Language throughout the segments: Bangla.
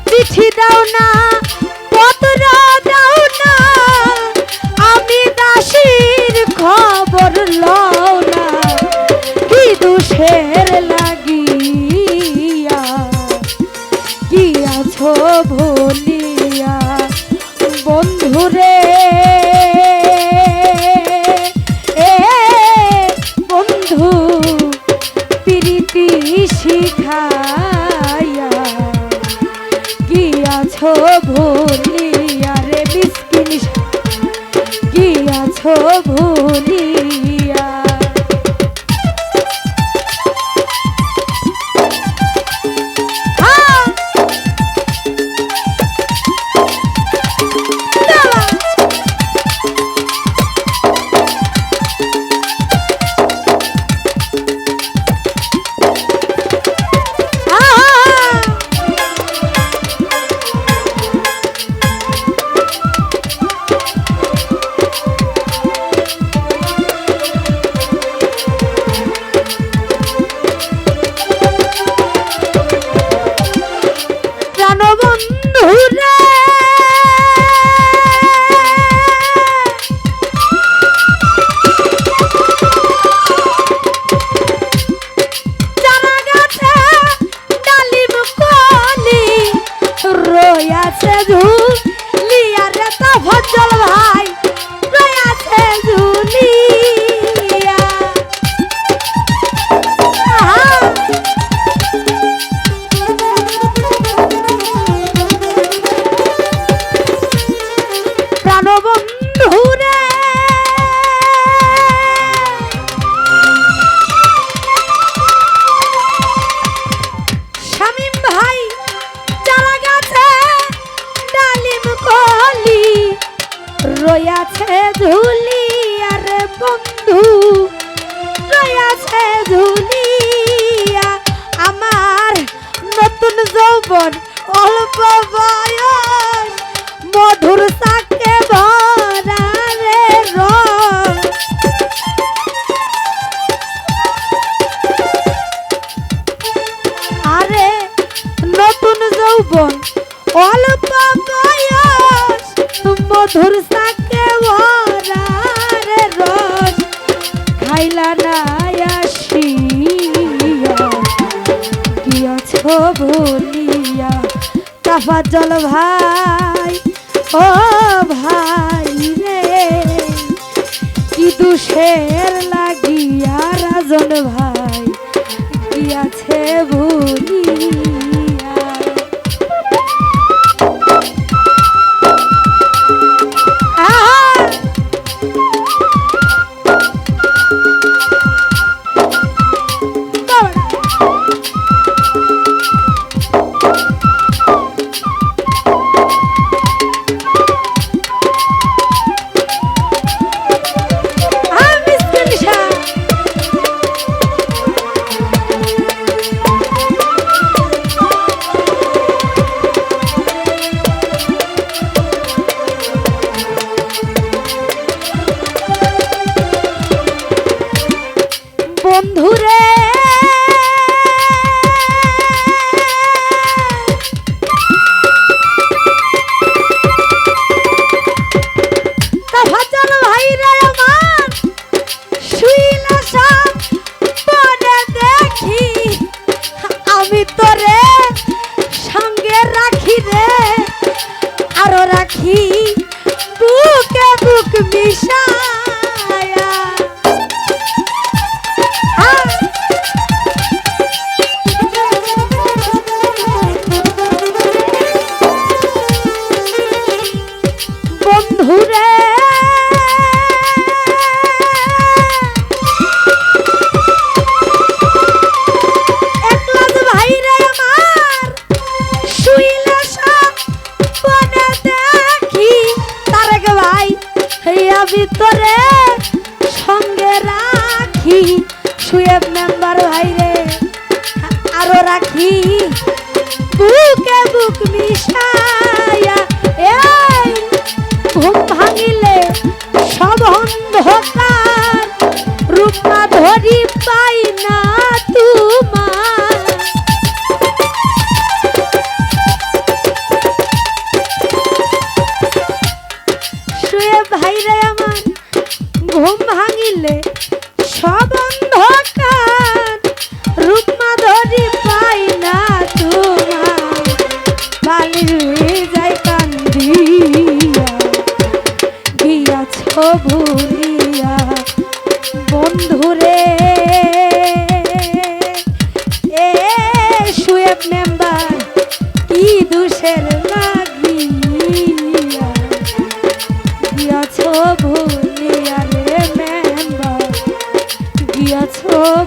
চিঠি দাও না, পত্র দাও না, আমি দাসীর খবর লও না, কি দোষের লাগিয়া গিয়াছো ভুলিয়া বন্ধুরে, বন্ধু প্রীতি শিখাইয়া গিয়াছো ভুলিয়া রে মিসকিন গিয়াছো ভুলিয়া। রয়াছে ঝুলিয়া রে বন্ধু, রয়াছে ঝুলিয়া আমার নতুন যৌবন অল্প বয়স মধুর সাকে ভরা রে রং। আরে নতুন যৌবন অল্প বয়স মধুর সাকে ভরা রে রস, খাইলা না আসিয়া গিয়াছো ভুলিয়া তাফাজ্জল ভাই, ও ভাই রে কি দোষের লাগিয়া রাজন ভাই গিয়াছে ভুলিয়া। বন্ধুরে তাফাজ্জল ভাই রে আমার শুইলা সব পরে দেখি আমি তোরে সঙ্গে রাখি রে, আরো রাখি বুকে বুক মিশায়া। বন্ধুরে একলাজ ভাই রে আমার শুইলা সব পরে দেখি তারেক ভাই আমি তোরে সঙ্গে রাখি, শুয়েব মেম্বার ভাই রে আরো রাখি বুকে বুক মিশায়া। এই ঘুম ভাঙিলে সব অন্ধকার রূপা ধরি পাই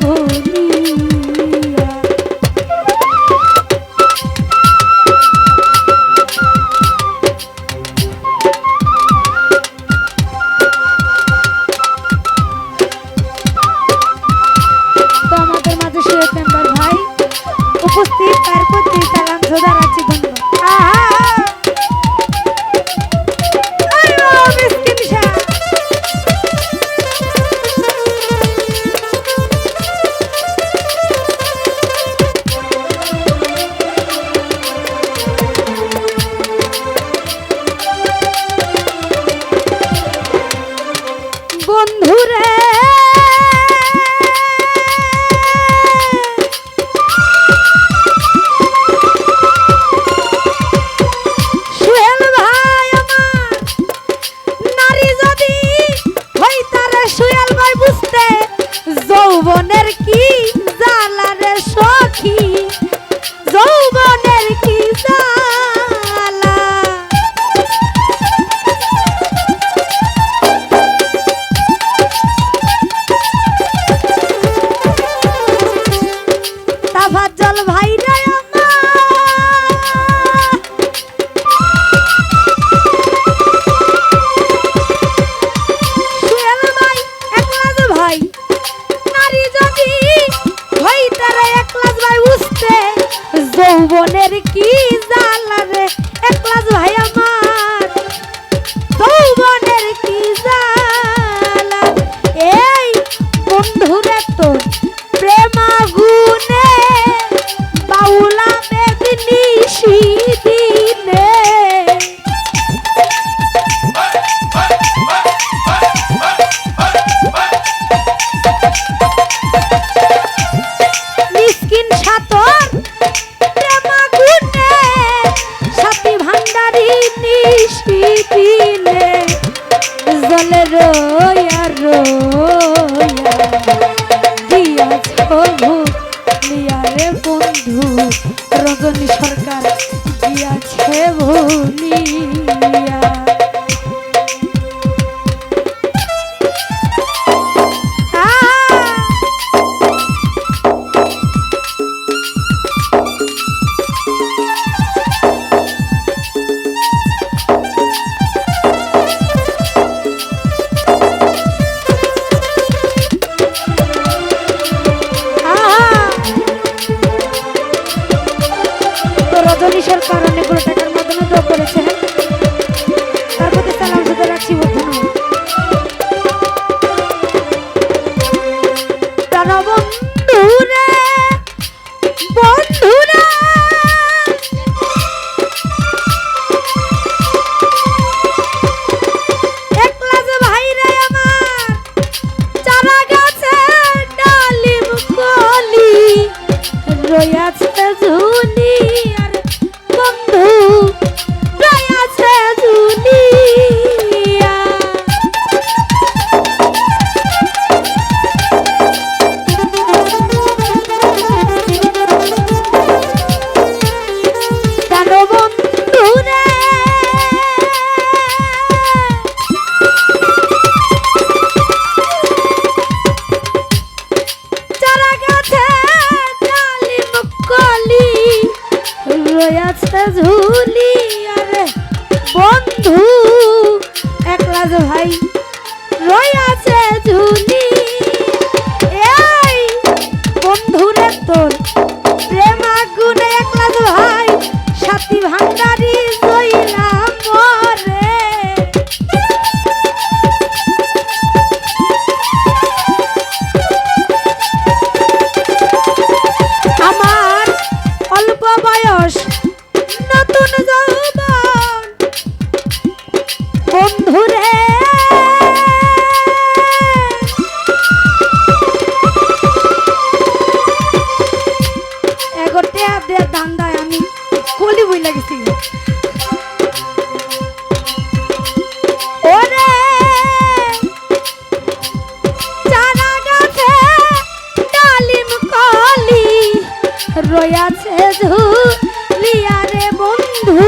ভুলিয়া। তো আমাদের মাঝে শেখ মেম্বার ভাই উপস্থিত, তার প্রতি সালাম সদা রাখছি, ধন্যবাদ। বন্ধুরে সুহেল ভাই আমার, নারী যদি হই তারে সুহেল ভাই বুঝতে যৌবনের কি জ্বালা রে সখী, যৌবনের কি জ্বালা। তাফাজ্জল ভাই রে সুহেল ভাই একলাজ ভাই, নারী যদি হই তারা একলাজ ভাই বুঝতে যৌবনের কি জ্বালা রে, একলাজ ভাই আমার যৌবনের কি জ্বালা। এই বন্ধুরে তোর প্রেমাগুনে বাউলা মেদিনী দিনে, মিসকিন সাতর প্রেমাগুনে সাথী ভান্ডারি নিশি দিনে, জলে রোয়া রোয়া দিয়াছ ভুলিয়া রে বন্ধু, রজনী সরকার দিয়াছে ভুলিয়া। রজনী সরকার অনেকগুলো টাকার মাধ্যমে দোয়া করেছেন, তার প্রতি সালাম শুধু রাখছি, ধন্যবাদ। বন্ধুরে বন্ধুরা একলাজ ভাই রে আমার, চারা গাছে ডালিম কলি রয়াছে ঝুলি, আর বন্ধু রয়াছে ঝুলিয়া। কেন বন্ধু রে চারা গাছে ডালিম কলি রয়াছে ঝুলি, আরে বন্ধু একলাজ ভাই রয়াছে ঝুলি। এই বন্ধুরে তোর প্রেমাগুনে একলাজ ভাই সাথী ভান্ডারি জইলা মরে, আমার অল্প বয়স নতুন যৌবন, বন্ধুরে এগোটে ধান্দায় আমি কলি বই লাগেছি। ওরে চারা গাছে ডালিম কলি রয়াছে ঝুলিয়া রে বন্ধু,